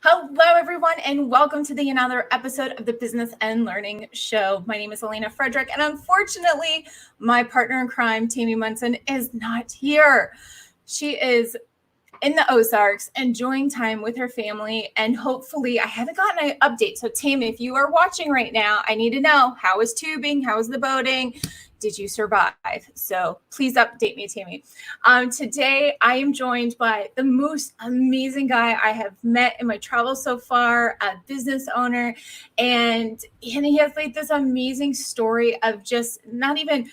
Hello, everyone, and welcome to another episode of the Business and Learning Show. My name is Elena Frederick, and unfortunately, my partner in crime, Tammy Munson, is not here. She is in the Ozarks, enjoying time with her family, and hopefully, I haven't gotten an update. So, Tammy, if you are watching right now, I need to know, how is tubing? How is the boating? Did you survive? So please update me, Tammy. Today, I am joined by the most amazing guy I have met in my travels so far, a business owner, and he has like this amazing story of just not even,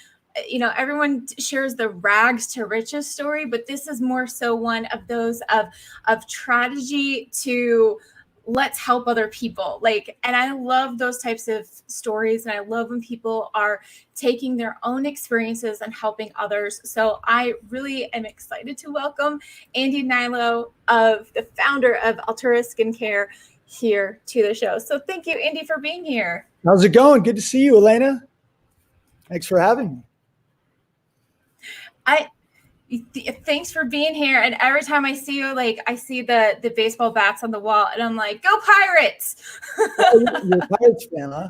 everyone shares the rags to riches story, but this is more so one of those of strategy to let's help other people. And I love those types of stories, and I love when people are taking their own experiences and helping others. So I really am excited to welcome Andy Hnilo, of the founder of Altura Skincare, here to the show. So thank you, Andy, for being here. How's it going? Good to see you, Elena. Thanks for having me. Thanks for being here. And every time I see you, I see the baseball bats on the wall, and I'm like, go Pirates! You're a Pirates fan, huh?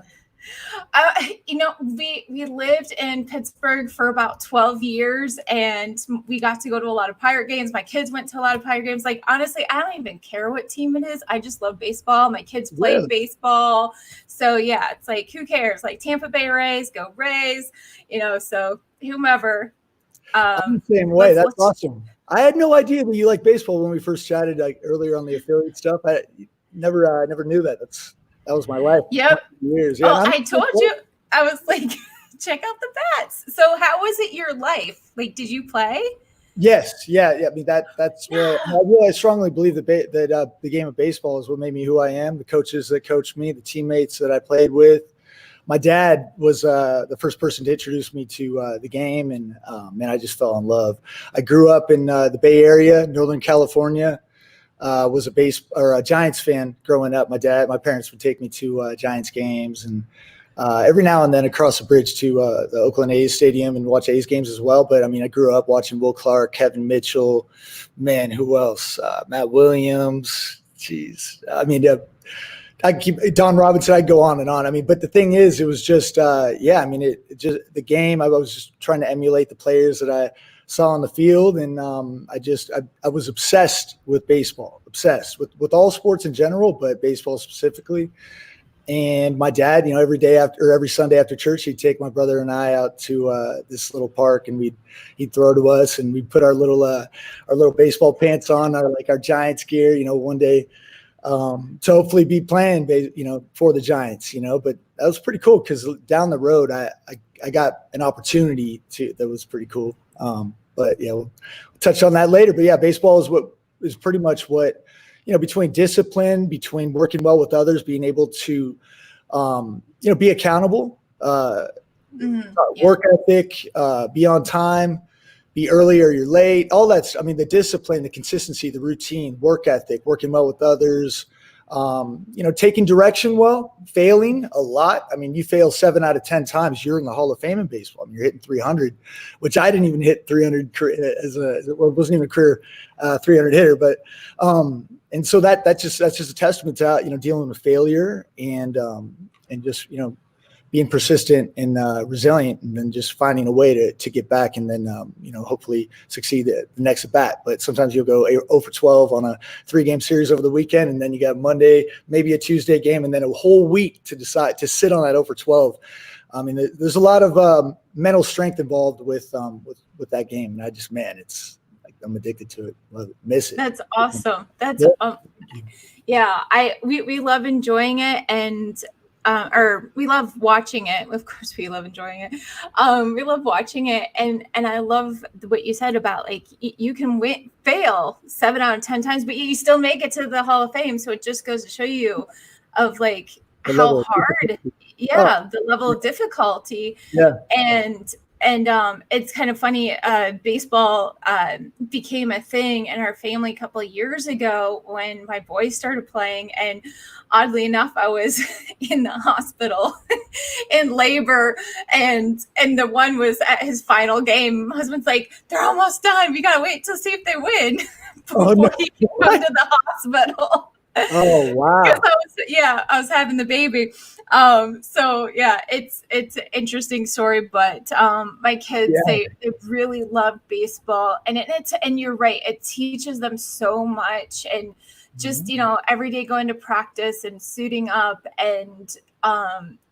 We lived in Pittsburgh for about 12 years, and we got to go to a lot of Pirate games. My kids went to a lot of Pirate games. Honestly, I don't even care what team it is. I just love baseball. My kids played baseball. So yeah, it's like, who cares? Like Tampa Bay Rays, go Rays, so whomever. I'm the same way. That's awesome. I had no idea that you like baseball when we first chatted earlier on the affiliate stuff. I never knew that. That was my life. Yep. Years. Yeah, I told you. I was like, check out the bats. So how was it your life? Did you play? Yes. Yeah. I mean, that's where I strongly believe that the game of baseball is what made me who I am. The coaches that coached me, the teammates that I played with. My dad was the first person to introduce me to the game, and man, I just fell in love. I grew up in the Bay Area, Northern California. Was a Giants fan growing up. My parents would take me to Giants games, and every now and then across the bridge to the Oakland A's stadium and watch A's games as well. But I mean, I grew up watching Will Clark, Kevin Mitchell, man, who else? Matt Williams. Jeez, I mean. I keep Don Robinson. I'd go on and on. I mean, but the thing is, it was just, I mean, it just the game. I was just trying to emulate the players that I saw on the field, and I was obsessed with baseball, obsessed with all sports in general, but baseball specifically. And my dad, every Sunday after church, he'd take my brother and I out to this little park, and he'd throw to us, and we'd put our little baseball pants on, our Giants gear, one day. To hopefully be playing, for the Giants, but that was pretty cool because down the road, I got an opportunity that was pretty cool. But we'll touch on that later. But yeah, baseball is pretty much what, between discipline, between working well with others, being able to, be accountable, work ethic, be on time, be early or you're late, all that's, I mean, the discipline, the consistency, the routine, work ethic, working well with others, taking direction well, failing a lot. I mean, you fail 7 out of 10 times, you're in the Hall of Fame in baseball. I mean, you're hitting 300, which I didn't even hit 300 it wasn't even a career 300 hitter, but, and so that's just a testament to, dealing with failure and just, being persistent and resilient, and then just finding a way to get back, and then hopefully succeed at the next at bat. But sometimes you'll go 0 for 12 on a 3-game series over the weekend, and then you got Monday, maybe a Tuesday game, and then a whole week to decide to sit on that 0 for 12. I mean, there's a lot of mental strength involved with that game, and it's like I'm addicted to it. Love it, miss it. That's awesome. That's we love enjoying it, and or we love watching it. Of course, we love enjoying it. We love watching it, and I love what you said about you can fail 7 out of 10 times, but you still make it to the Hall of Fame. So it just goes to show you of how hard, the level of difficulty, and it's kind of funny. Baseball became a thing in our family a couple of years ago when my boys started playing. And oddly enough, I was in the hospital in labor, and the one was at his final game. My husband's like, they're almost done. We got to wait to see if they win before you come to the hospital. Oh, wow. I was having the baby. So yeah, it's an interesting story, but my kids, Yeah. they really love baseball, and and you're right, it teaches them so much, and just, you know, every day going to practice and suiting up, and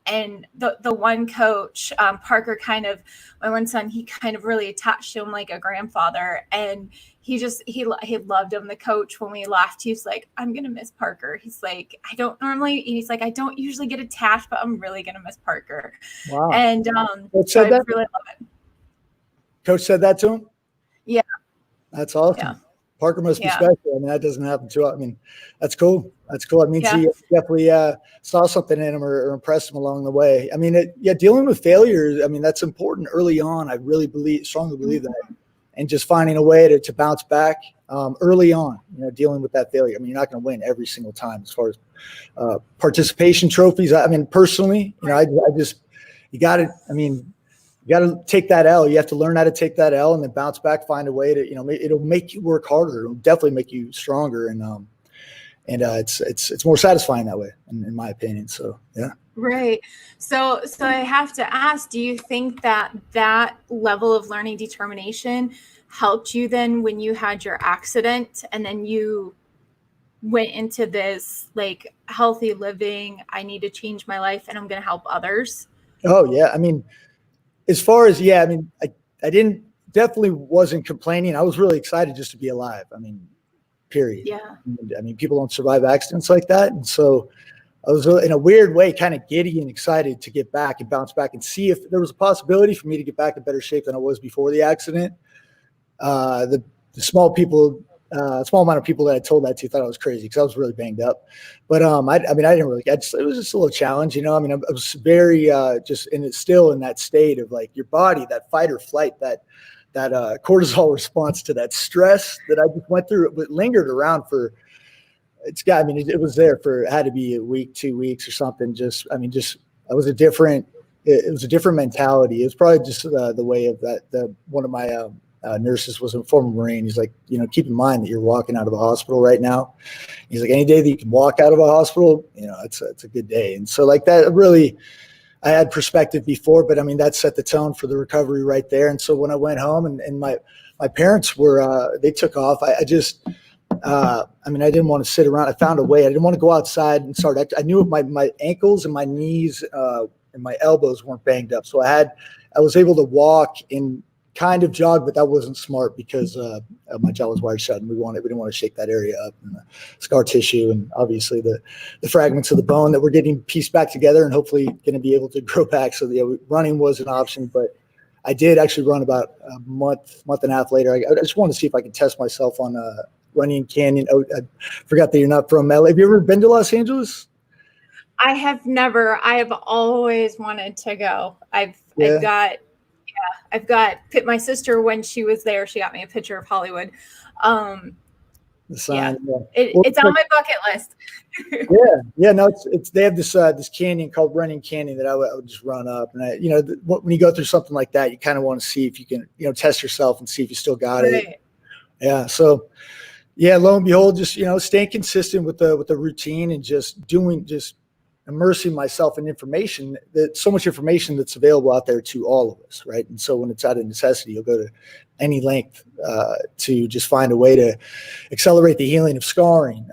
the one coach, Parker, kind of, my one son, he kind of really attached to him like a grandfather, and he loved him. The coach, when we left, he's like, I'm gonna miss Parker. He's like, I don't usually get attached, but I'm really gonna miss Parker. Wow. And Coach so said I that? really love it. Coach said that to him? Yeah. That's awesome. Yeah. Parker must be Yeah. special. I mean, that doesn't happen too. I mean, that's cool. That's cool. It means Yeah. he definitely saw something in him or impressed him along the way. I mean, dealing with failure, I mean, that's important early on. I really strongly believe that. And just finding a way to bounce back early on, you know, dealing with that failure. I mean, you're not going to win every single time as far as participation trophies. I mean, personally, you know, I just, you got to take that L. You have to learn how to take that L and then bounce back, find a way to, you know, it'll make you work harder. It'll definitely make you stronger. And it's more satisfying that way, in my opinion. So, yeah. Right. So I have to ask, do you think that level of learning determination helped you then when you had your accident, and then you went into this like healthy living, I need to change my life and I'm going to help others? Oh, yeah. I mean, as far as, I mean, I definitely wasn't complaining. I was really excited just to be alive. I mean, period. Yeah. I mean, people don't survive accidents like that. And so I was in a weird way kind of giddy and excited to get back and bounce back and see if there was a possibility for me to get back in better shape than I was before the accident. The small amount of people that I told that to thought I was crazy because I was really banged up. But I mean, I didn't really. It was just a little challenge, you know. I mean, I was very just, and it's still in that state of like your body, that fight or flight, that cortisol response to that stress that I just went through. It lingered around for. I mean, it was there for, it had to be a week, 2 weeks or something. It was a different mentality. It was probably just the way of that. One of my nurses was a former Marine. He's like, you know, keep in mind that you're walking out of a hospital right now. He's like, any day that you can walk out of a hospital, you know, it's a good day. And so like that really, I had perspective before, but I mean, that set the tone for the recovery right there. And so when I went home and my parents were, they took off, I mean, I didn't want to sit around. I found a way. I didn't want to go outside and start. I knew my ankles and my knees and my elbows weren't banged up. So I was able to walk and kind of jog, but that wasn't smart because my jaw was wired shut and we didn't want to shake that area up, and the scar tissue and obviously the fragments of the bone that we're getting pieced back together and hopefully going to be able to grow back. So running was an option, but I did actually run about a month and a half later. I just wanted to see if I could test myself on Runyon Canyon. Oh, I forgot that you're not from LA. Have you ever been to Los Angeles? I have never. I have always wanted to go. I've got my sister, when she was there, she got me a picture of Hollywood. The sign, it's on my bucket list. yeah. No, it's they have this canyon called Runyon Canyon that I would just run up, and you know, when you go through something like that, you kind of want to see if you can, you know, test yourself and see if you still got it. Yeah. So, yeah, lo and behold, just, you know, staying consistent with the routine and just immersing myself in information, that so much information that's available out there to all of us, right? And so when it's out of necessity, you'll go to any length to just find a way to accelerate the healing of scarring,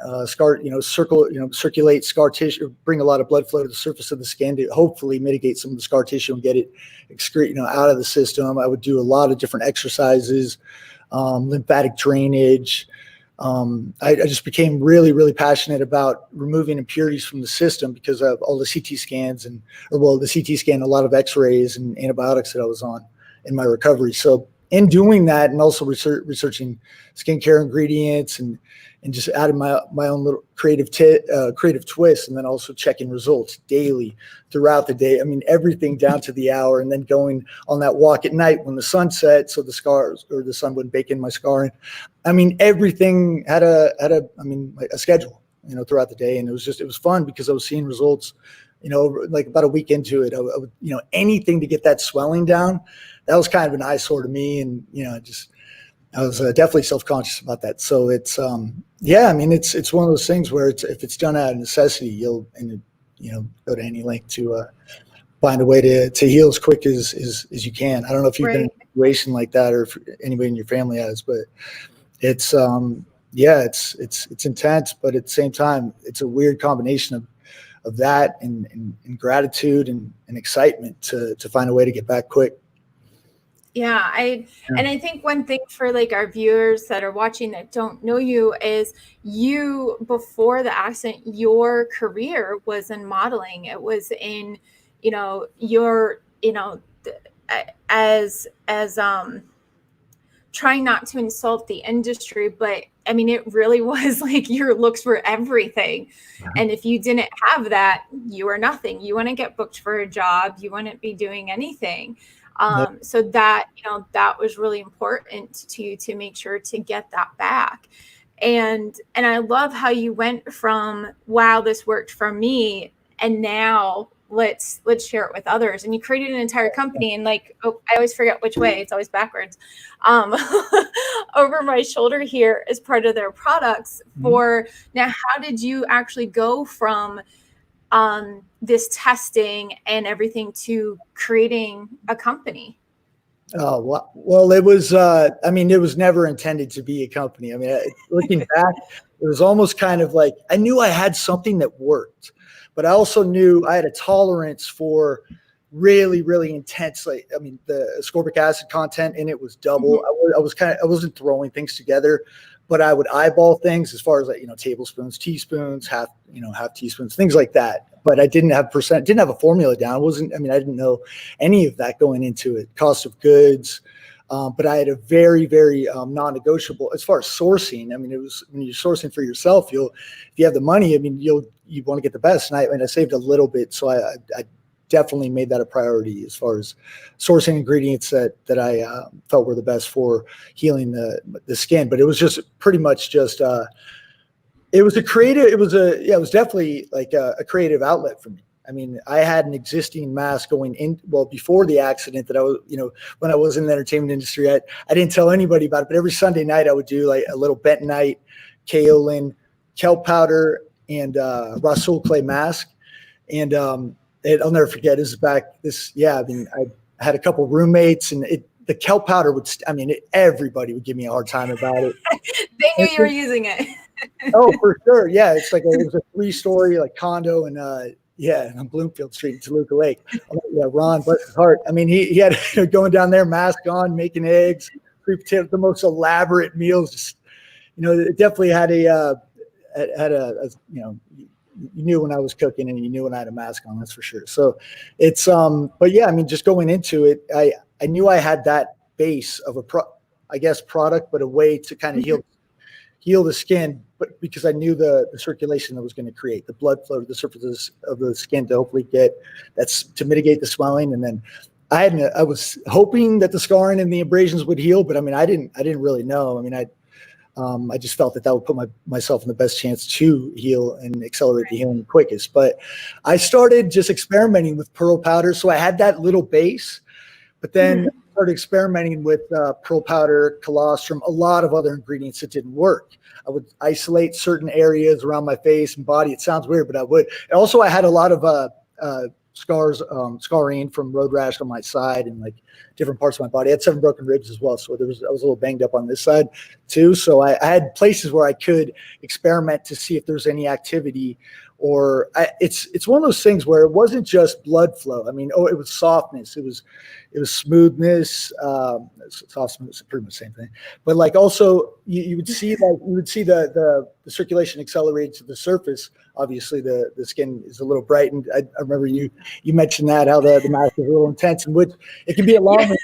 circulate scar tissue, bring a lot of blood flow to the surface of the skin to hopefully mitigate some of the scar tissue and get it out of the system. I would do a lot of different exercises, lymphatic drainage. I just became really, really passionate about removing impurities from the system because of all the CT scans the CT scan, a lot of x-rays and antibiotics that I was on in my recovery. So in doing that, and also researching skincare ingredients and just adding my own little creative twist, and then also checking results daily throughout the day. I mean, everything down to the hour, and then going on that walk at night when the sun set, so the scars or the sun wouldn't bake in my scarring. I mean, everything had a schedule, you know, throughout the day, and it was fun because I was seeing results, you know, like about a week into it. I would, you know, anything to get that swelling down. That was kind of an eyesore to me, and you know, just I was definitely self-conscious about that. So it's, yeah, I mean, it's one of those things where if it's done out of necessity, you'll, and go to any length to find a way to heal as quick as you can. I don't know if you've been in a situation like that or if anybody in your family has, but it's, yeah, it's intense, but at the same time, it's a weird combination of that and gratitude and excitement to find a way to get back quick. Yeah, and I think one thing for like our viewers that are watching that don't know you is you, before the accident, your career was in modeling. It was in, as trying not to insult the industry, but I mean, it really was like your looks were everything. And if you didn't have that, you were nothing. You wouldn't get booked for a job. You wouldn't be doing anything. So that, that was really important to make sure to get that back. And I love how you went from, wow, this worked for me, and now let's share it with others. And you created an entire company, and I always forget which way, it's always backwards. Over my shoulder here is part of their products for now. How did you actually go from this testing and everything to creating a company? Oh, well, it was, it was never intended to be a company. I mean, looking back, it was almost kind of like, I knew I had something that worked, but I also knew I had a tolerance for really, really intense, the ascorbic acid content in it was double. I wasn't throwing things together, but I would eyeball things as far as tablespoons, teaspoons, half teaspoons, things like that. But I didn't have a formula down. I didn't know any of that going into it. Cost of goods. But I had a very, very non-negotiable as far as sourcing. I mean, it was when you're sourcing for yourself, if you have the money, you want to get the best. And I saved a little bit. So I definitely made that a priority as far as sourcing ingredients that I felt were the best for healing the skin. But it was just pretty much just, it was definitely like a creative outlet for me. I mean, I had an existing mask going in, before the accident that I was, when I was in the entertainment industry, I didn't tell anybody about it, but every Sunday night I would do like a little bentonite, kaolin, kelp powder, and Rasul clay mask. And I'll never forget, I had a couple roommates, and the kelp powder everybody would give me a hard time about it. They knew you were using it. Oh, for sure. Yeah. It's like, it was a 3-story condo and on Bloomfield Street in Toluca Lake. Yeah, Ron, bless his heart. I mean, he had going down there, mask on, making eggs, sweet potato, the most elaborate meals. Just, it definitely had you knew when I was cooking, and you knew when I had a mask on, that's for sure. So it's, but yeah, just going into it, I knew I had that base of a product, but a way to kind of heal the skin, but because I knew the circulation that was going to create the blood flow to the surface of the skin to hopefully to mitigate the swelling. And then I was hoping that the scarring and the abrasions would heal, but I didn't really know. I just felt that would put myself in the best chance to heal and accelerate the healing the quickest. But I started just experimenting with pearl powder. So I had that little base, but then started experimenting with pearl powder, colostrum, a lot of other ingredients that didn't work. I would isolate certain areas around my face and body. It sounds weird, but I would. And also, I had a lot of scarring from road rash on my side and different parts of my body. I had 7 broken ribs as well, so I was a little banged up on this side too. So I had places where I could experiment to see if there's any activity, or it's one of those things where it wasn't just blood flow. It was softness, it was smoothness, soft smoothness, pretty much the same thing. But also you would see the circulation accelerate to the surface. Obviously the skin is a little brightened. I remember you mentioned that, how the mask is a little intense, and which it can be alarming.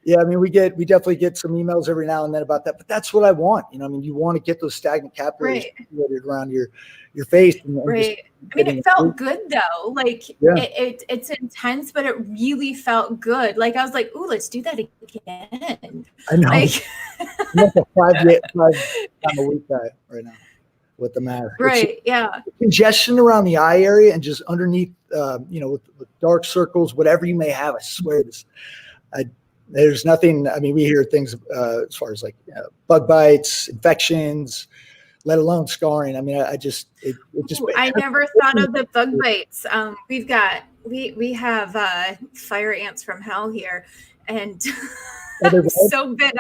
We definitely get some emails every now and then about that, but that's what I want. You want to get those stagnant capillaries around your face. Right. It felt good though. It's intense, but it really felt good. I was like, ooh, let's do that again. I know. I'm like a 5 time a week guy right now with the mask. Right. Yeah. Congestion around the eye area and just underneath, with dark circles, whatever you may have. I swear there's nothing. I mean, we hear things as far as like bug bites, infections, let alone scarring. I mean, it just Ooh, I never thought of the bug bites. We have fire ants from hell here, and I'm so bit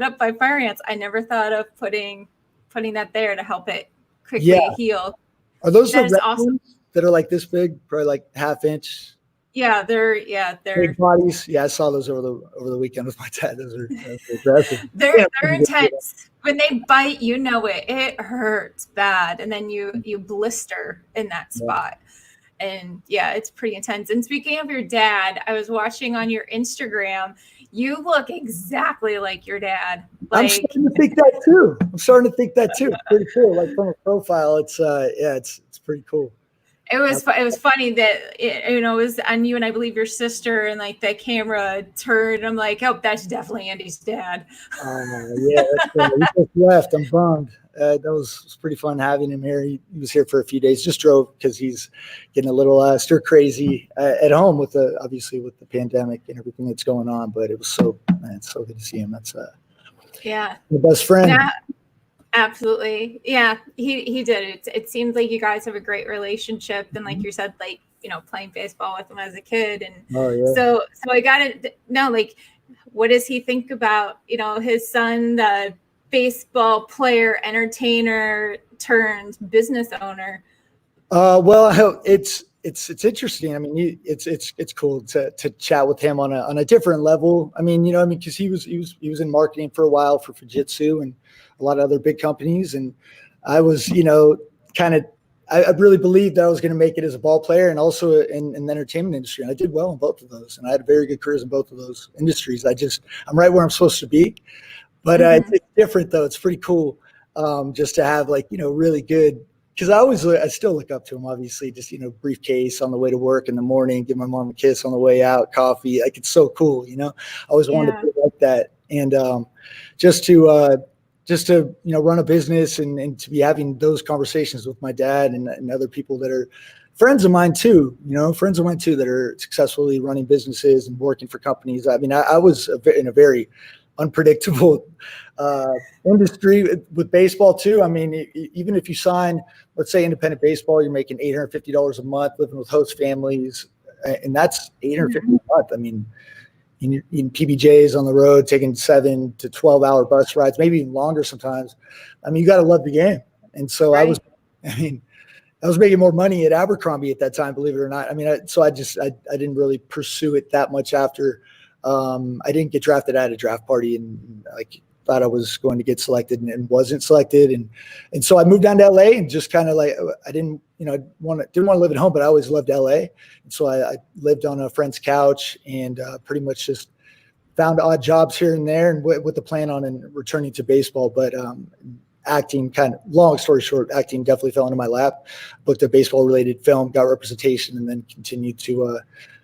up by fire ants. I never thought of putting that there to help it quickly heal. Are those that the is red awesome. ones that are like this big, probably like ½ inch? Yeah, they're Big bodies. Yeah, I saw those over the weekend with my dad. Those are aggressive. They're intense. When they bite, you know it hurts bad, and then you blister in that spot. And yeah, it's pretty intense. And speaking of your dad, I was watching on your Instagram. You look exactly like your dad. I'm starting to think that too. It's pretty cool. Like from a profile, it's pretty cool. It was funny that it was on you, and I believe your sister, and like the camera turned. I'm like, oh, that's definitely Andy's dad. Yeah, he just left. I'm bummed. That was pretty fun having him here. He was here for a few days. Just drove because he's getting a little stir crazy at home with obviously with the pandemic and everything that's going on. But it was so good to see him. That's my best friend. Yeah. Absolutely. Yeah, he did. It seems like you guys have a great relationship. And like you said, like, playing baseball with him as a kid. And so I got to know, like, what does he think about, his son, the baseball player, entertainer turned business owner? Well, it's interesting. I mean, it's cool to chat with him on a different level. I mean, because he was in marketing for a while for Fujitsu and a lot of other big companies, and I was, I really believed that I was going to make it as a ball player and also in the entertainment industry. And I did well in both of those, and I had very good careers in both of those industries. I'm right where I'm supposed to be, but it's different though. It's pretty cool just to have really good. Because I still look up to him, obviously, just, briefcase on the way to work in the morning, give my mom a kiss on the way out, coffee. Like, it's so cool, I always wanted to be like that. And just to run a business and to be having those conversations with my dad and other people that are friends of mine too, that are successfully running businesses and working for companies. I mean, I was in a very unpredictable industry with baseball too. I mean, even if you sign, let's say, independent baseball, you're making $850 a month, living with host families, and that's $850 a month. I mean, in PBJs on the road, taking 7 to 12-hour bus rides, maybe even longer sometimes. I mean, you got to love the game. And so I was making more money at Abercrombie at that time, believe it or not. I mean, I didn't really pursue it that much after. I didn't get drafted. I had a draft party and thought I was going to get selected and wasn't selected. And so I moved down to LA and just kind of I didn't want to live at home, but I always loved LA. And so I lived on a friend's couch and pretty much just found odd jobs here and there, and with the plan on and returning to baseball. But acting, long story short, acting definitely fell into my lap. Booked a baseball related film, got representation, and then continued to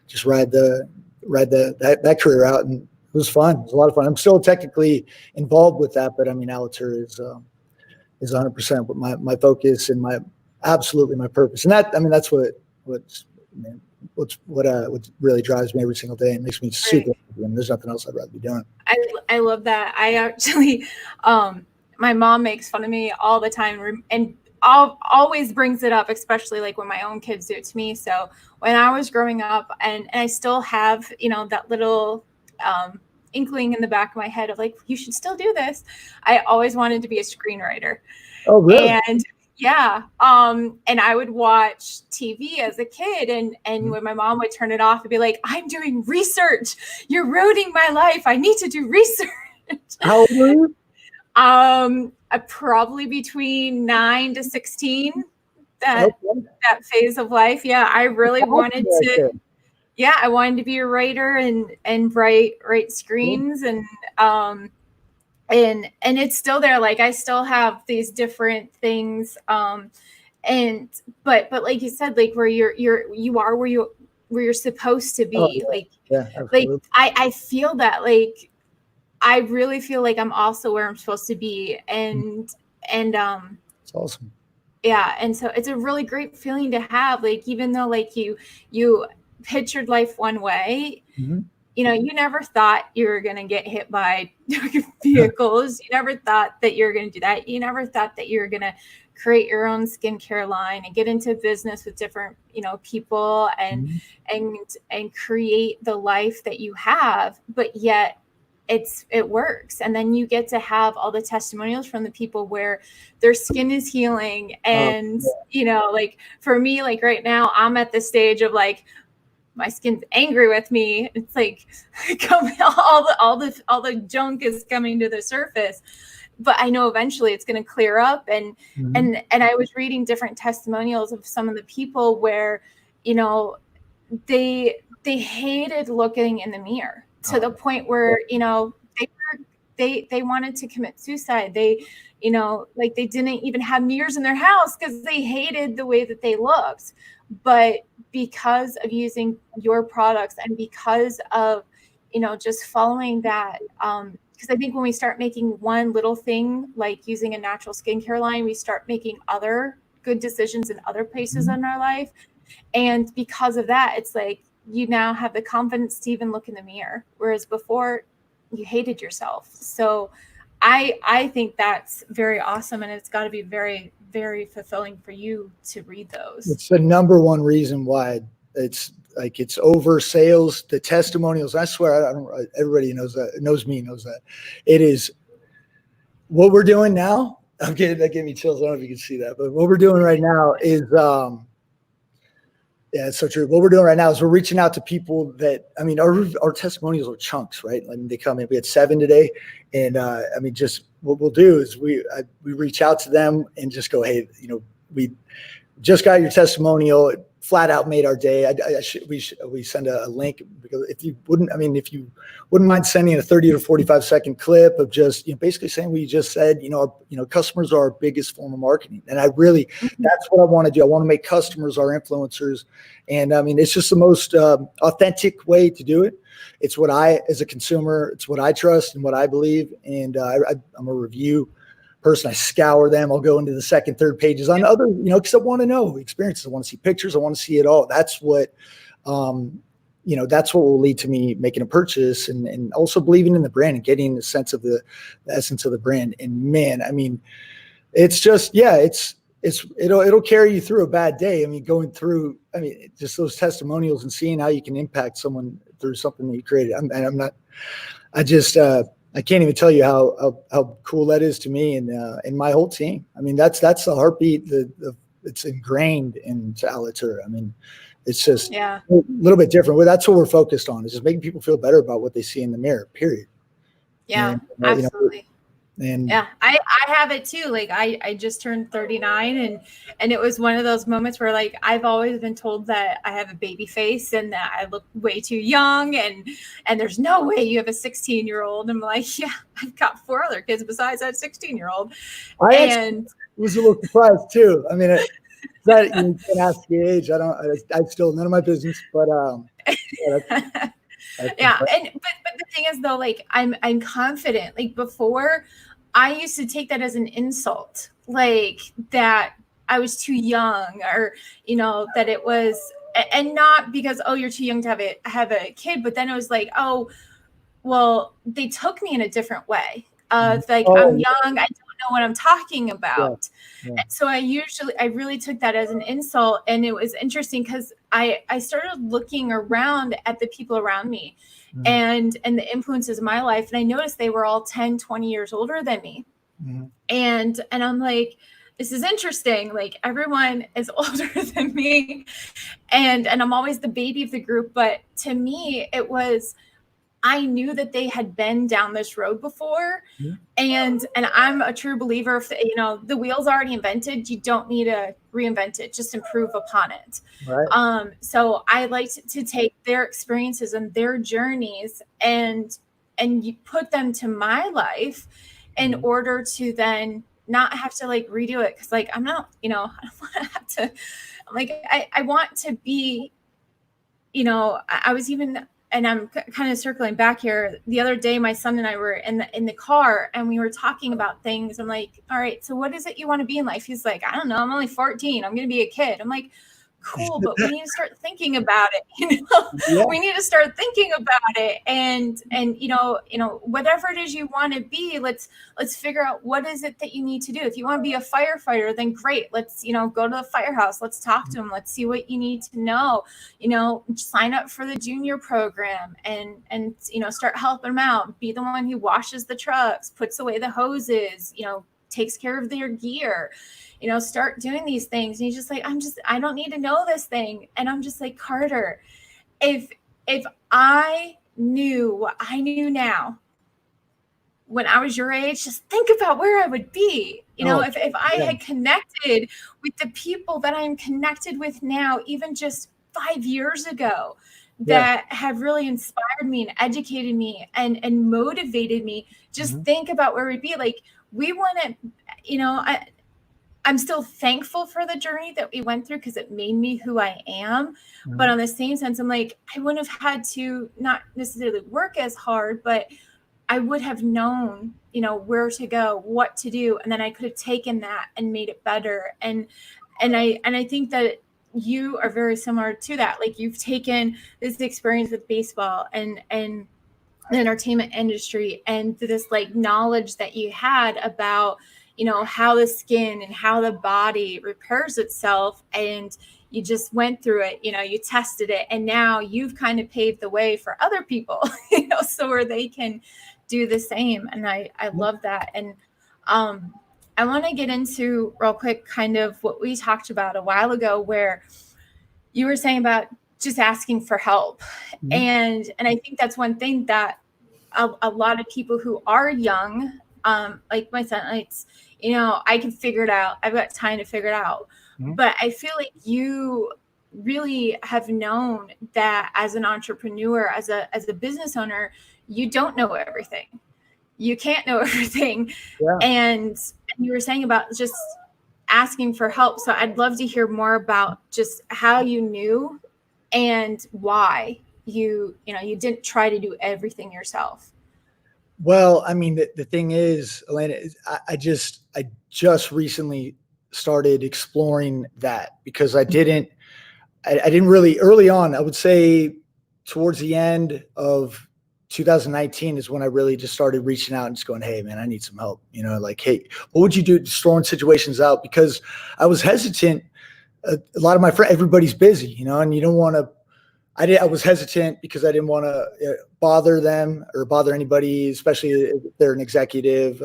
just ride that career out. And it was fun. It was a lot of fun. I'm still technically involved with that, but I mean, Alatur is 100% my focus and absolutely my purpose. And that's what really drives me every single day and makes me super happy. And there's nothing else I'd rather be doing. I love that. I actually, my mom makes fun of me all the time and always brings it up, especially like when my own kids do it to me. So when I was growing up, and I still have, that little inkling in the back of my head of like, you should still do this. I always wanted to be a screenwriter. Oh, really? And and I would watch TV as a kid, and when my mom would turn it off, it'd be like, I'm doing research. You're ruining my life. I need to do research. How old were you? Probably between 9 to 16, that phase of life. Yeah, I really wanted to. Yeah, I wanted to be a writer and write screens and it's still there. Like, I still have these different things. But like you said, like where you are where you're supposed to be. I feel that, like, I really feel like I'm also where I'm supposed to be. And it's awesome. Yeah. And so it's a really great feeling to have, like, even though like you pictured life one way, you never thought you were going to get hit by vehicles. You never thought that you were going to do that. You never thought that you were going to create your own skincare line and get into business with different, people and create the life that you have, but yet it works. And then you get to have all the testimonials from the people where their skin is healing. And, like for me, like right now, I'm at the stage of like, my skin's angry with me. It's like all the junk is coming to the surface. But I know eventually it's going to clear up. And I was reading different testimonials of some of the people where, they hated looking in the mirror to the point where, they wanted to commit suicide. They, like they didn't even have mirrors in their house because they hated the way that they looked. But because of using your products and because of, just following that, because I think when we start making one little thing, like using a natural skincare line, we start making other good decisions in other places in our life. And because of that, it's like you now have the confidence to even look in the mirror, whereas before you hated yourself. So I think that's very awesome. And it's got to be very, very fulfilling for you to read those. It's the number one reason why it's over sales, the testimonials. I swear, everybody knows that. It is what we're doing now. That gave me chills. I don't know if you can see that, but what we're doing right now is, yeah, it's so true. What we're doing right now is we're reaching out to people that, our testimonials are chunks, right? They come in, we had 7 today. And just what we'll do is we reach out to them and just go, hey, we just got your testimonial. It flat out made our day. We send a link, because if you wouldn't mind sending a 30 to 45 second clip of just, basically saying what you just said, customers are our biggest form of marketing. And that's what I want to do. I want to make customers our influencers. And it's just the most authentic way to do it. It's what as a consumer, it's what I trust and what I believe. And I'm a review person. I scour them. I'll go into the second, third pages on other, because I want to know experiences. I want to see pictures. I want to see it all. That's what, that's what will lead to me making a purchase and also believing in the brand and getting the sense of the essence of the brand. And man, it's just, it'll carry you through a bad day. Going through, just those testimonials and seeing how you can impact someone through something that you created. I can't even tell you how cool that is to me and my whole team. That's the heartbeat. It's ingrained into Alitura. It's just a little bit different. Well, that's what we're focused on, is just making people feel better about what they see in the mirror, period. Yeah, absolutely. I have it too. Like I just turned 39 and it was one of those moments where like I've always been told that I have a baby face and that I look way too young and there's no way you have a 16-year-old. I'm like, yeah, I've got 4 other kids besides that 16-year-old. I was a little surprised too. That you can ask the age. I still none of my business, but yeah. But the thing is though, like I'm confident. Like before, I used to take that as an insult, like that I was too young or, that it was, and not because, oh, you're too young to have a kid. But then it was like, oh, well, they took me in a different way. I'm young. I don't know what I'm talking about. Yeah. And so I really took that as an insult. And it was interesting because I started looking around at the people around me and the influences of my life. And I noticed they were all 10, 20 years older than me. And I'm like, this is interesting. Like everyone is older than me and I'm always the baby of the group. But to me, it was, I knew that they had been down this road before. And I'm a true believer, if the wheel's already invented, you don't need to reinvent it, just improve upon it. Right. So I like to take their experiences and their journeys and you put them to my life in order to then not have to like redo it. Cause like, I'm not, I don't want to have to, like, I want to be, I was even, and I'm kind of circling back here. The other day, my son and I were in the car and we were talking about things. I'm like, all right, so what is it you want to be in life? He's like, I don't know. I'm only 14. I'm going to be a kid. I'm like, cool, but we need to start thinking about it. You know, Yeah. we need to start thinking about it. And whatever it is you want to be, let's figure out what is it that you need to do. If you want to be a firefighter, then great. Let's, go to the firehouse. Let's talk to them. Let's see what you need to know. Sign up for the junior program and start helping them out. Be the one who washes the trucks, puts away the hoses, takes care of their gear. Start doing these things. And he's just like, I don't need to know this thing. And I'm just like, Carter, if I knew what I knew now when I was your age, just think about where I would be. If I had connected with the people that I'm connected with now, even just 5 years ago, that have really inspired me and educated me and motivated me, just think about where we'd be. Like, we want to, I'm still thankful for the journey that we went through because it made me who I am. But on the same sense, I'm like, I wouldn't have had to not necessarily work as hard, but I would have known, where to go, what to do. And then I could have taken that and made it better. And I think that you are very similar to that. Like, you've taken this experience with baseball and the entertainment industry and this like knowledge that you had about, how the skin and how the body repairs itself. And you just went through it, you tested it. And now you've kind of paved the way for other people, so where they can do the same. And I love that. And I want to get into real quick kind of what we talked about a while ago, where you were saying about just asking for help. And I think that's one thing that a lot of people who are young, like my son, it's, I can figure it out. I've got time to figure it out. But I feel like you really have known that as an entrepreneur, as a business owner, you don't know everything. You can't know everything. Yeah. And you were saying about just asking for help. So I'd love to hear more about just how you knew and why you didn't try to do everything yourself. Well, I mean, the thing is, Elena, I just recently started exploring that because I didn't really early on. I would say towards the end of 2019 is when I really just started reaching out and just going, hey, man, I need some help. Like, hey, what would you do? Just throwing situations out because I was hesitant. A lot of my friends, everybody's busy, and you don't want to. I was hesitant because I didn't want to bother them or bother anybody, especially if they're an executive.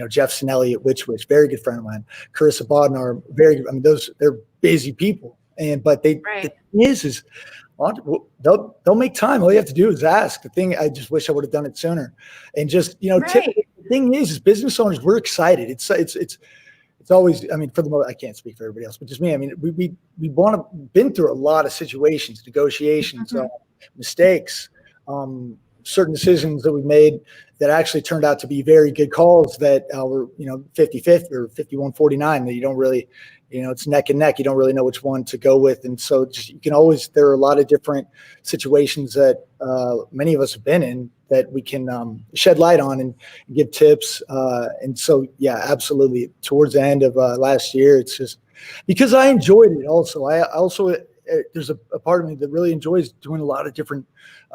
Jeff Sinelli at Witch Witch, very good friend of mine. Carissa Bodnar, they're busy people. But the thing is they'll make time. All you have to do is ask. The thing, I just wish I would have done it sooner. And just, typically, the thing is business owners, we're excited. It's always, for the most, I can't speak for everybody else, but just me. We been through a lot of situations, negotiations, mistakes, certain decisions that we made that actually turned out to be very good calls that were, 50-50 or 51-49 that you don't really, it's neck and neck. You don't really know which one to go with. And so there are a lot of different situations that many of us have been in that we can shed light on and give tips. And so, yeah, absolutely. Towards the end of last year, it's just because I enjoyed it also. There's a part of me that really enjoys doing a lot of different,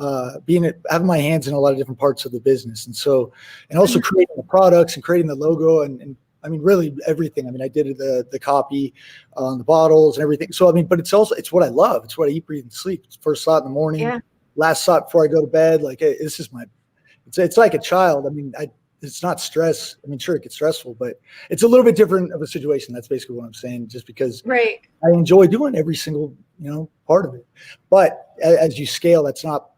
having my hands in a lot of different parts of the business. And so, and also creating the products and creating the logo and really everything. I did the copy on the bottles and everything. So, but it's what I love. It's what I eat, breathe, and sleep. It's first thought in the morning, last thought before I go to bed. Like, hey, this is it's like a child. It's not stress. Sure, it gets stressful, but it's a little bit different of a situation. That's basically what I'm saying, just because I enjoy doing every single, part of it. But as you scale, that's not,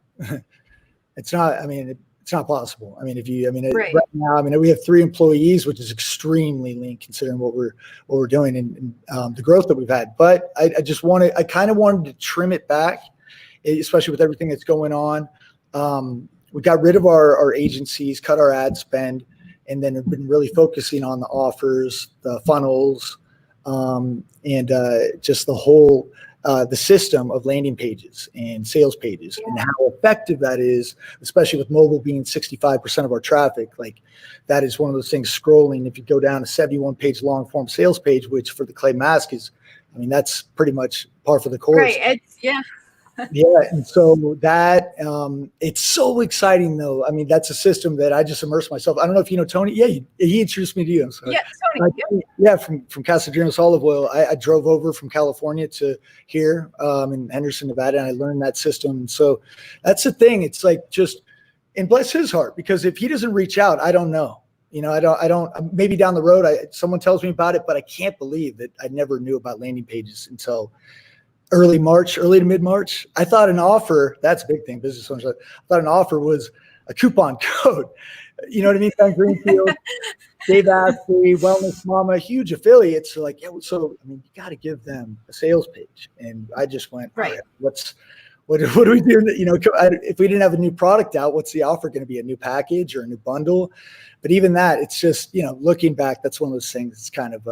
it's not possible. Right now, we have 3 employees, which is extremely lean considering what we're doing and the growth that we've had. But I kind of wanted to trim it back, especially with everything that's going on. We got rid of our agencies, cut our ad spend, and then have been really focusing on the offers, the funnels, and just the whole the system of landing pages and sales pages and how effective that is, especially with mobile being 65% of our traffic. Like, that is one of those things scrolling. If you go down a 71-page long form sales page, which for the clay mask is I mean, that's pretty much par for the course. Right. It's Yeah. And so that, it's so exciting though. I mean, that's a system that I just immersed myself. I don't know if you know Tony. Yeah. He introduced me to you. I'm sorry. Yeah, Tony. Yeah. From Casadrinos Olive Oil. I drove over from California to here, in Henderson, Nevada, and I learned that system. And so that's the thing. It's like and bless his heart, because if he doesn't reach out, I don't know. I don't, maybe down the road, someone tells me about it, but I can't believe that I never knew about landing pages until early to mid-March. I thought an offer, that's a big thing, business owners, I thought an offer was a coupon code. You know what I mean? Don Greenfield, Dave Ashley, Wellness Mama, huge affiliates. So like, so, I mean, you got to give them a sales page. And I just went, right. What do we do? If we didn't have a new product out, what's the offer going to be? A new package or a new bundle? But even that, it's just, looking back, that's one of those things. It's kind of,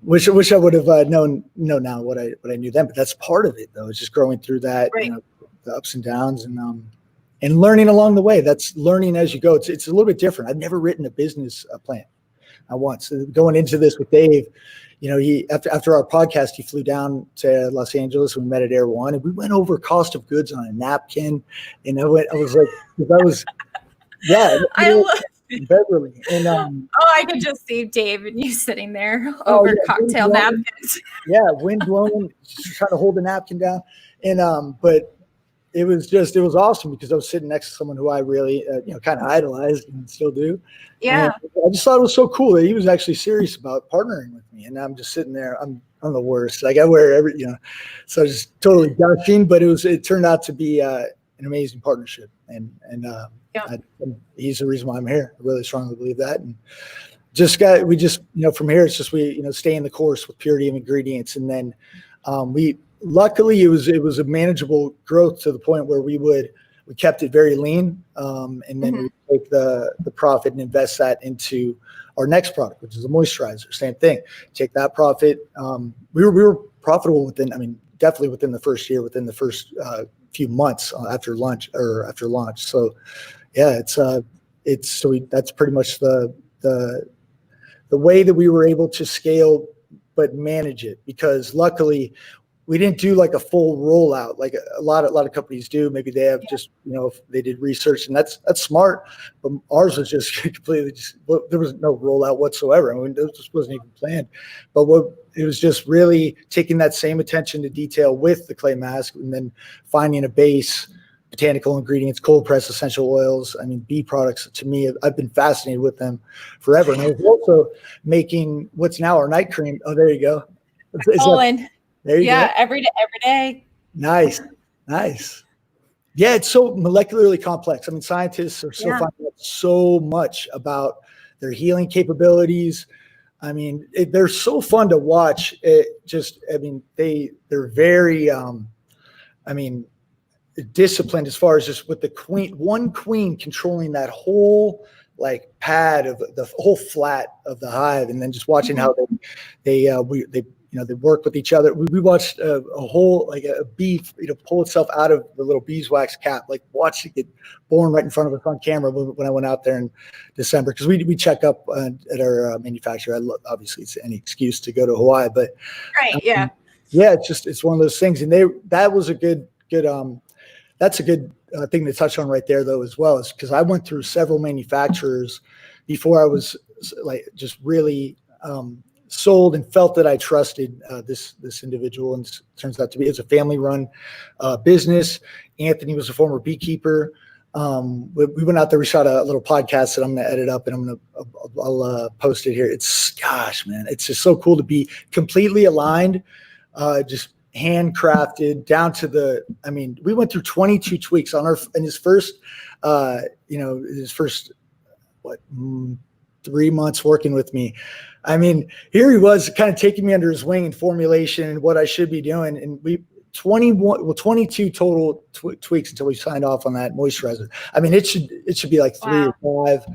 wish I would have known now what I knew then. But that's part of it, though. It's just growing through that, right. The ups and downs, and learning along the way. That's learning as you go. It's a little bit different. I've never written a business plan. I once. Going into this with Dave, he after our podcast, he flew down to Los Angeles and we met at Air One, and we went over cost of goods on a napkin. And I was like, yeah, I love Beverly. And I could just see Dave and you sitting there over cocktail napkins. Yeah, wind blowing, just trying to hold the napkin down. And but it was awesome because I was sitting next to someone who I really kind of idolized and still do. Yeah. And I just thought it was so cool that he was actually serious about partnering with me. And I'm just sitting there. I'm the worst. Like I wear so just totally gushing, but it turned out to be an amazing partnership. And he's the reason why I'm here. I really strongly believe that. And from here, it's just, stay in the course with purity of ingredients. And then luckily it was a manageable growth to the point where we kept it very lean. And then we take the profit and invest that into our next product, which is a moisturizer. Same thing. Take that profit. We were profitable definitely within the first year, within the first few months after launch. So yeah, that's pretty much the way that we were able to scale, but manage it, because luckily we didn't do like a full rollout like a lot of companies do. Maybe they have just, if they did research, and that's smart, but ours was just completely there was no rollout whatsoever. It just wasn't even planned. But it was just really taking that same attention to detail with the clay mask, and then finding a base, botanical ingredients, cold pressed essential oils. Bee products, to me, I've been fascinated with them forever. And I was also making what's now our night cream. Oh, there you go. There you go. Every day. Nice. Yeah, it's so molecularly complex. Scientists are still finding out so much about their healing capabilities. They're so fun to watch. They're very, disciplined as far as just with one queen controlling that whole pad of the whole flat of the hive, and then just watching how they work with each other. We watched a whole a bee pull itself out of the little beeswax cap, watch it get born right in front of us on camera when I went out there in December, because we check up at our manufacturer. Obviously it's any excuse to go to Hawaii, but it's one of those things. And that was a good that's a good thing to touch on right there, though, as well, is because I went through several manufacturers before I was just really sold and felt that I trusted this individual. And it turns out to be, it's a family-run business. Anthony was a former beekeeper. We went out there, we shot a little podcast that I'm going to edit up, and I'll post it here. Gosh, man, it's just so cool to be completely aligned, just handcrafted down to we went through 22 tweaks in his first 3 months working with me. Here he was kind of taking me under his wing in formulation and what I should be doing. And 22 total tweaks until we signed off on that moisturizer. It should be like 3 or 5,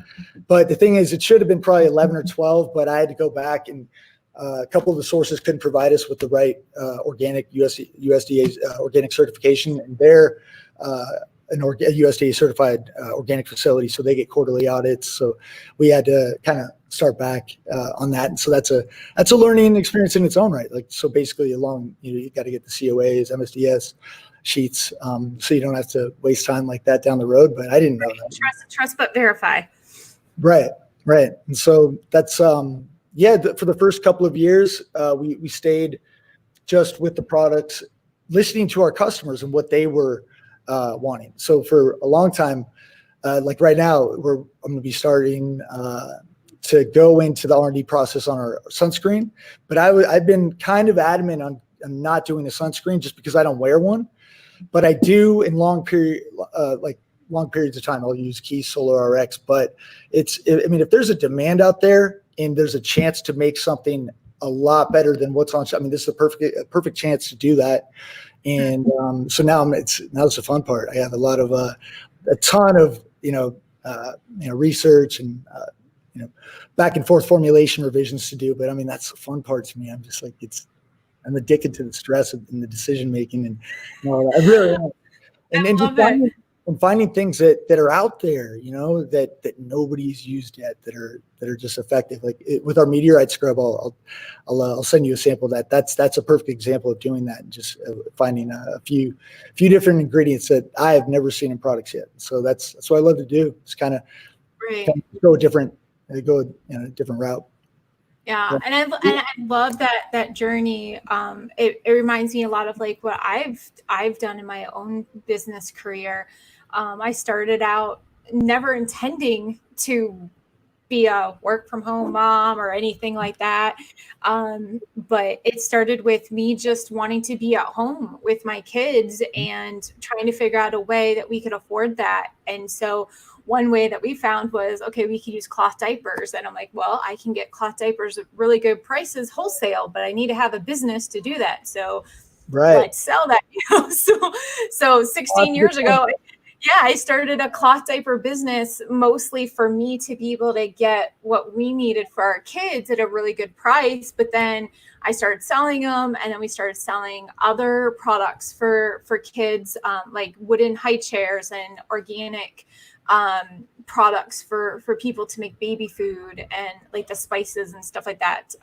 but the thing is, it should have been probably 11 or 12, but I had to go back, and a couple of the sources couldn't provide us with the right organic USDA organic certification, and they're an USDA certified organic facility, so they get quarterly audits. So we had to kind of start back on that. And so that's a learning experience in its own right. Like, so basically you got to get the COAs, MSDS sheets, so you don't have to waste time like that down the road. But I didn't know that. Trust but verify. Right. And so that's for the first couple of years, we stayed just with the products, listening to our customers and what they were wanting. So for a long time, like right now, I'm going to be starting to go into the R&D process on our sunscreen, but I've been kind of adamant on not doing a sunscreen just because I don't wear one, but I do in long periods of time. I'll use Keys Solar RX, but if there's a demand out there and there's a chance to make something a lot better than what's on, this is a perfect chance to do that. And so now it's the fun part. I have a ton of research and back and forth formulation revisions to do. But that's the fun part to me. I'm just like, I'm addicted to the stress and the decision making, and I really am. And just finding things that are out there, that nobody's used yet, that are just effective. Like with our meteorite scrub, I'll send you a sample of that. That's a perfect example of doing that, and just finding a few different ingredients that I have never seen in products yet. So that's what I love to do. It's kind of go a different route. Yeah. And I love that journey. It reminds me a lot of like what I've done in my own business career. I started out never intending to be a work from home mom or anything like that. But it started with me just wanting to be at home with my kids and trying to figure out a way that we could afford that. And so one way that we found was, okay, we could use cloth diapers. And I'm like, well, I can get cloth diapers at really good prices wholesale, but I need to have a business to do that. So let's sell that. So 16 years ago, I started a cloth diaper business mostly for me to be able to get what we needed for our kids at a really good price. But then I started selling them, and then we started selling other products for kids, like wooden high chairs and organic products for people to make baby food, and like the spices and stuff like that.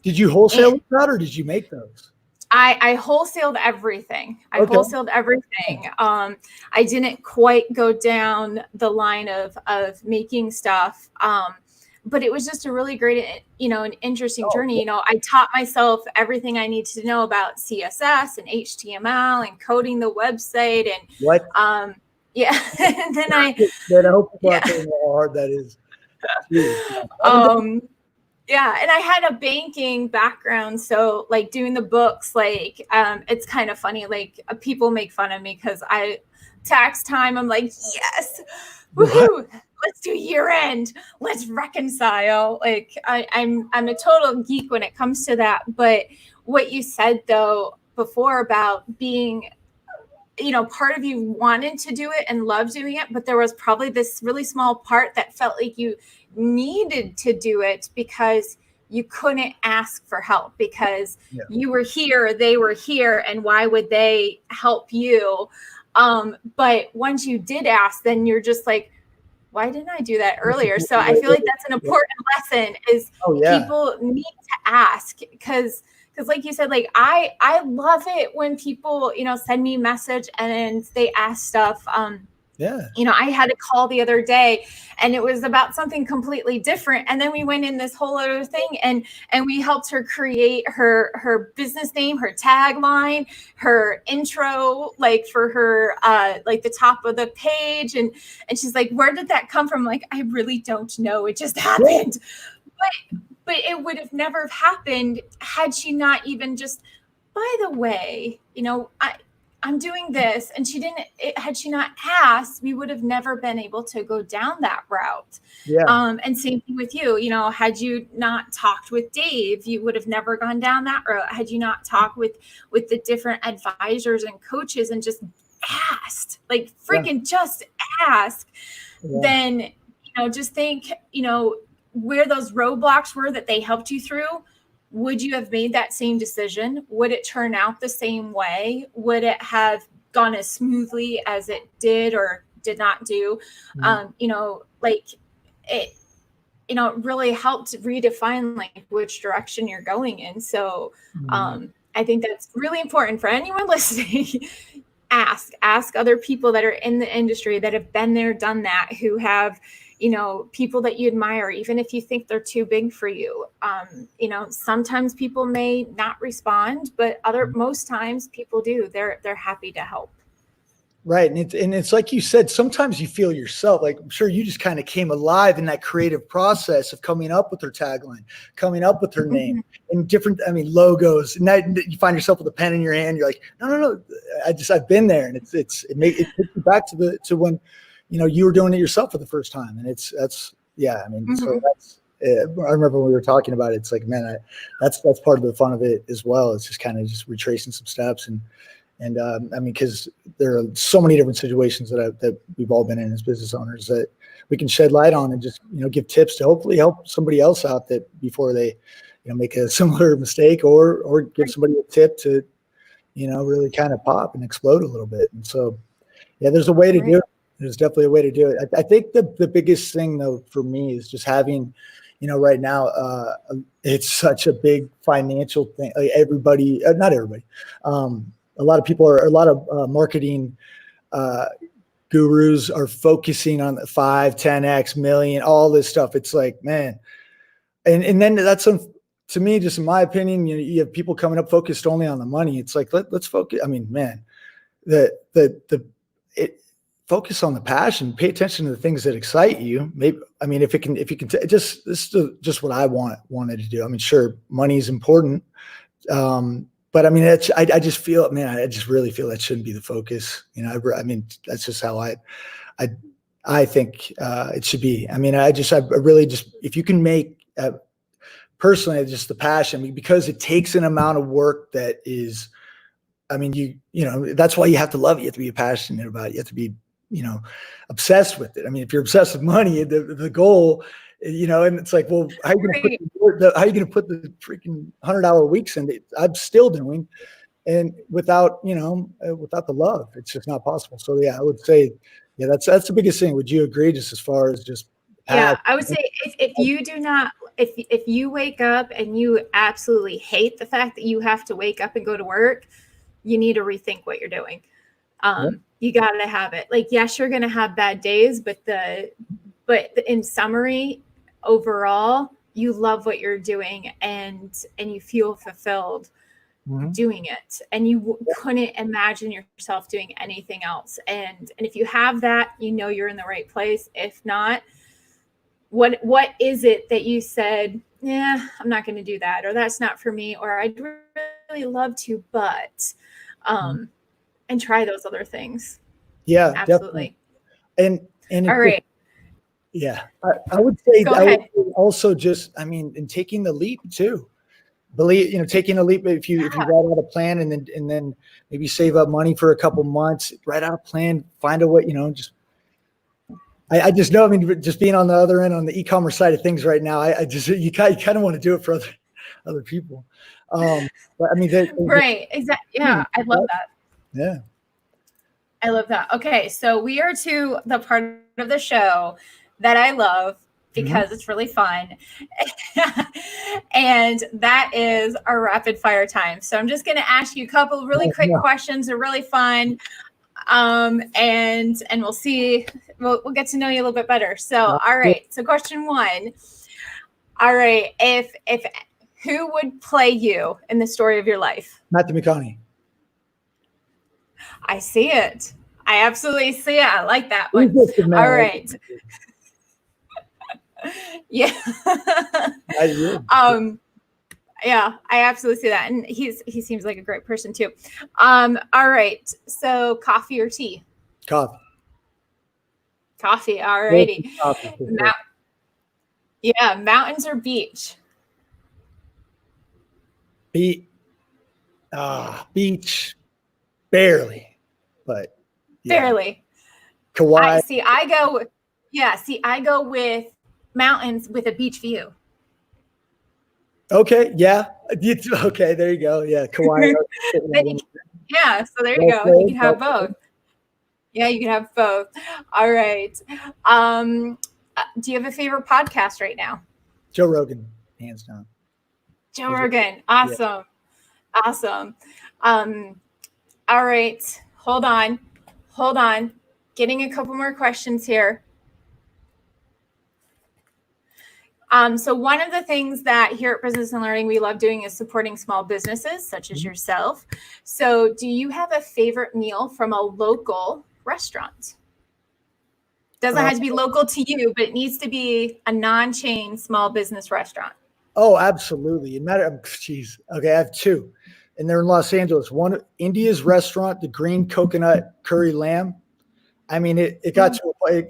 Did you wholesale that, or did you make those? I wholesaled everything. Wholesaled everything. I didn't quite go down the line of making stuff. But it was just a really great, an interesting journey. I taught myself everything I needed to know about CSS and HTML and coding the website and and then I hope people out there know how hard that is. And I had a banking background, so like doing the books, like it's kind of funny. Like people make fun of me because tax time. I'm like, yes, woohoo! Let's do year end. Let's reconcile. Like I'm a total geek when it comes to that. But what you said though before about being, part of you wanted to do it and loved doing it, but there was probably this really small part that felt like you needed to do it because you couldn't ask for help because you were here, they were here, and why would they help you? But once you did ask, then you're just like, why didn't I do that earlier? So I feel like that's an important lesson is people need to ask because like you said, like I love it when people, send me a message and they ask stuff. I had a call the other day and it was about something completely different. And then we went in this whole other thing and we helped her create her business name, her tagline, her intro, like for her, like the top of the page. And she's like, where did that come from? Like, I really don't know. It just happened. But it would have never happened had she not even just, by the way, I'm doing this, and had she not asked, we would have never been able to go down that route. And same thing with you, had you not talked with Dave, you would have never gone down that route. Had you not talked with the different advisors and coaches and just asked, like freaking just ask, then, just think, where those roadblocks were that they helped you through. Would you have made that same decision? Would it turn out the same way? Would it have gone as smoothly as it did or did not do? really helped redefine like which direction you're going in. So I think that's really important for anyone listening. Ask other people that are in the industry that have been there, done that, who have, people that you admire, even if you think they're too big for you. Sometimes people may not respond, but most times people do. They're happy to help. Right. And it's like you said, sometimes you feel yourself, like I'm sure you just kind of came alive in that creative process of coming up with her tagline, coming up with her name and different, logos. And now you find yourself with a pen in your hand. You're like, no. I've been there. And it takes you back to when, you were doing it yourself for the first time. And so that's, I remember when we were talking about it, it's like, man, that's part of the fun of it as well. It's just kind of just retracing some steps and because there are so many different situations that we've all been in as business owners that we can shed light on and just, give tips to hopefully help somebody else out that before they, make a similar mistake or give somebody a tip to, really kind of pop and explode a little bit. And so, yeah, there's a way to do it. There's definitely a way to do it. I think the biggest thing though, for me is just having, right now, it's such a big financial thing. Like everybody, not everybody, a lot of people a lot of marketing gurus are focusing on the 5, 10x million, all this stuff. It's like, man. And then that's to me, just in my opinion, you have people coming up focused only on the money. It's like, let's focus. Focus on the passion, pay attention to the things that excite you. Maybe, if you can, this is just what I wanted to do. Sure, money is important. But I just feel, man, I just really feel that shouldn't be the focus. That's just how I think it should be. I really just, if you can make, personally, just the passion, because it takes an amount of work that is, that's why you have to love it. You have to be passionate about it. You have to be, obsessed with it. If you're obsessed with money, the goal, and it's like, well, how are you going to put the freaking 100-hour weeks in it? I'm still doing, and without the love, it's just not possible. So yeah, I would say, yeah, that's the biggest thing. Would you agree? Just as far as just I would say if you do not, if you wake up and you absolutely hate the fact that you have to wake up and go to work, you need to rethink what you're doing. You got to have it. Like, yes, you're going to have bad days, but in summary, overall, you love what you're doing and you feel fulfilled doing it. And you couldn't imagine yourself doing anything else. And if you have that, you're in the right place. If not, what is it that you said, yeah, I'm not going to do that, or that's not for me, or I'd really love to, but, and try those other things. Yeah, absolutely. Definitely. And all right. Yeah, I would say Go ahead. Also just, in taking the leap too. Taking a leap. If you write out a plan and then maybe save up money for a couple months, write out a plan, find a way. I just know. Just being on the other end on the e-commerce side of things right now, you kind of want to do it for other people. But right, exactly. Yeah, I love that. Yeah. I love that. Okay, so we are to the part of the show that I love because it's really fun. And that is our rapid fire time. So I'm just going to ask you a couple of really quick questions. They're really fun. And we'll see, we'll get to know you a little bit better. So, all right. So question 1. All right. Who would play you in the story of your life? Matthew McConaughey. I see it. I absolutely see it. I like that one. All right. Yeah. Yeah, I absolutely see that. And he seems like a great person too. All right. So coffee or tea? Coffee. Coffee. All righty. Yeah, mountains or beach? Beach. Barely. But yeah. Barely. Kauai. I go with mountains with a beach view. Okay. Yeah. Okay. There you go. Yeah. Kauai. Yeah. So there you go. You can have both. Yeah, you can have both. All right. Do you have a favorite podcast right now? Joe Rogan, hands down. Joe Rogan. Awesome. Yeah. Awesome. All right. Hold on. Getting a couple more questions here. So one of the things that here at Business and Learning we love doing is supporting small businesses such as yourself. So do you have a favorite meal from a local restaurant? Doesn't have to be local to you, but it needs to be a non-chain small business restaurant. Oh, absolutely. Geez. Okay, I have two. And they're in Los Angeles. One, India's restaurant, the Green Coconut Curry Lamb. I mean, it got to a point,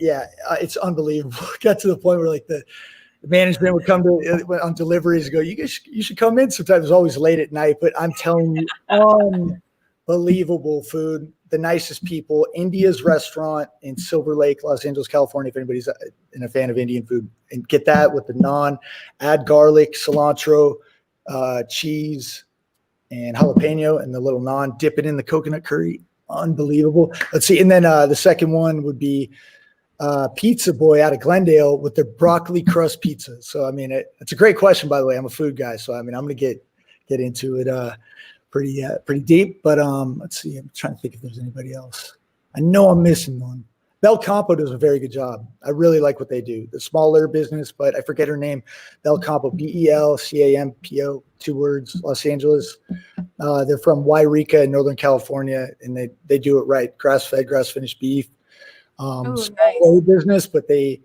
it's unbelievable. It got to the point where like the management would come to on deliveries and go, you should come in sometimes. It was always late at night, but I'm telling you, unbelievable food, the nicest people. India's restaurant in Silver Lake, Los Angeles, California, if anybody's a fan of Indian food, and get that with the naan, add garlic, cilantro, cheese, and jalapeno, and the little naan, dip it in the coconut curry. Unbelievable. Let's see. And then the second one would be Pizza Boy out of Glendale with their broccoli crust pizza. So, I mean, it's a great question, by the way. I'm a food guy. So, I mean, I'm going to get into it pretty deep. But let's see. I'm trying to think if there's anybody else. I know I'm missing one. Bel Campo does a very good job. I really like what they do. The smaller business, but I forget her name. Bel Campo, Belcampo, 2 words, Los Angeles. They're from Wairika in Northern California, and they do it right. Grass-fed, grass-finished beef. Small business, but they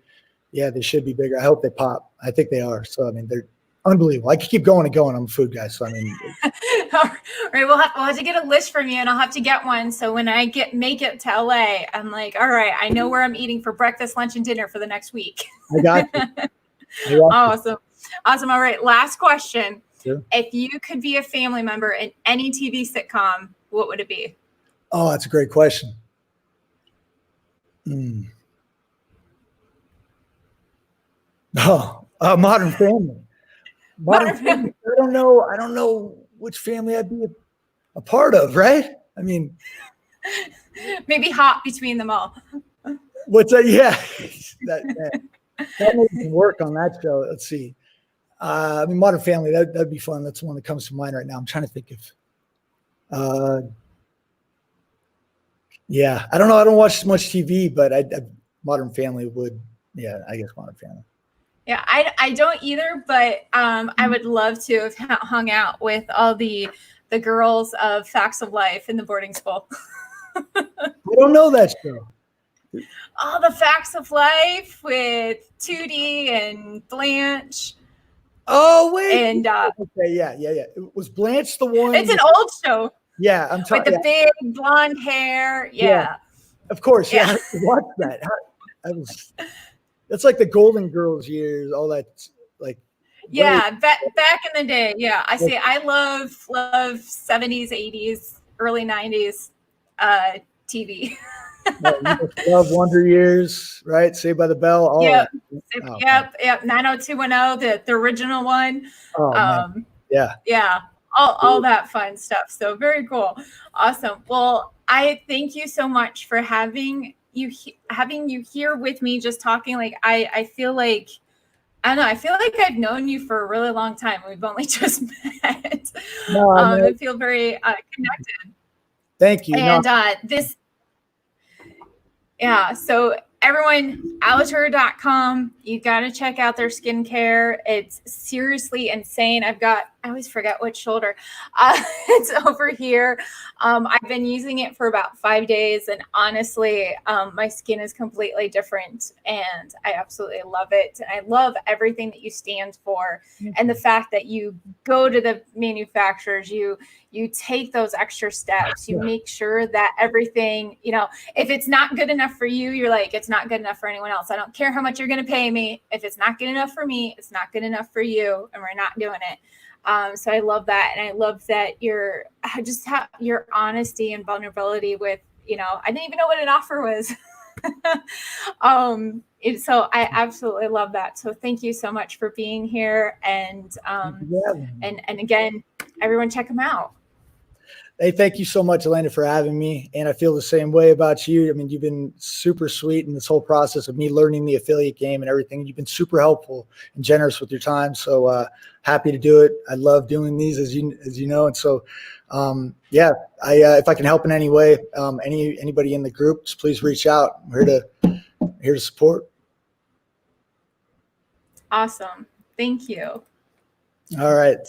should be bigger. I hope they pop. I think they are. So, I mean, they're unbelievable. I could keep going and going. I'm a food guy. So, I mean. All right. We'll have to get a list from you, and I'll have to get one. So when I make it to LA, I'm like, all right, I know where I'm eating for breakfast, lunch, and dinner for the next week. I got you. Awesome. All right. Last question. Sure. If you could be a family member in any TV sitcom, what would it be? Oh, that's a great question. Modern Family. Modern Family. I don't know which family I'd be a part of, right? I mean, maybe hop between them all. What's that? Yeah, that can work on that show. Let's see. I mean, Modern Family. That'd be fun. That's the one that comes to mind right now. I'm trying to think of. Yeah, I don't know. I don't watch much TV, but Modern Family would. Yeah, I guess Modern Family. Yeah, I don't either, but I would love to have hung out with all the girls of Facts of Life in the boarding school. I don't know that show. All the Facts of Life with Tootie and Blanche. Oh wait. And okay, yeah. Was Blanche the one? It's an old show. Yeah, I'm talking with the big blonde hair. Yeah. Of course. Yeah, I watched that. That's like the Golden Girls years, all that, like. Yeah, back in the day. Yeah, I love 70s, 80s, early 90s TV. You love Wonder Years, right? Saved by the Bell. All yep. 90210, the original one. Oh, yeah. All that fun stuff. So very cool. Awesome. Well, I thank you so much for having you here with me, just talking. Like I feel like I've known you for a really long time. We've only just met. I feel very connected. Thank you. And so everyone, Alitur.com, you got to check out their skincare. It's seriously insane. I always forget which shoulder. It's over here. I've been using it for about 5 days, and honestly, my skin is completely different, and I absolutely love it. And I love everything that you stand for, and the fact that you go to the manufacturers, you take those extra steps, you make sure that everything, if it's not good enough for you, you're like, it's not good enough for anyone else. I don't care how much you're going to pay me. If it's not good enough for me, it's not good enough for you, and we're not doing it. So I love that. And I love that your honesty and vulnerability with, I didn't even know what an offer was. So I absolutely love that. So thank you so much for being here. And again, everyone check them out. Hey, thank you so much, Elena, for having me. And I feel the same way about you. I mean, you've been super sweet in this whole process of me learning the affiliate game and everything. You've been super helpful and generous with your time. So happy to do it. I love doing these, as you know. And so, yeah, if I can help in any way, anybody in the group, just please reach out. I'm here to support. Awesome. Thank you. All right.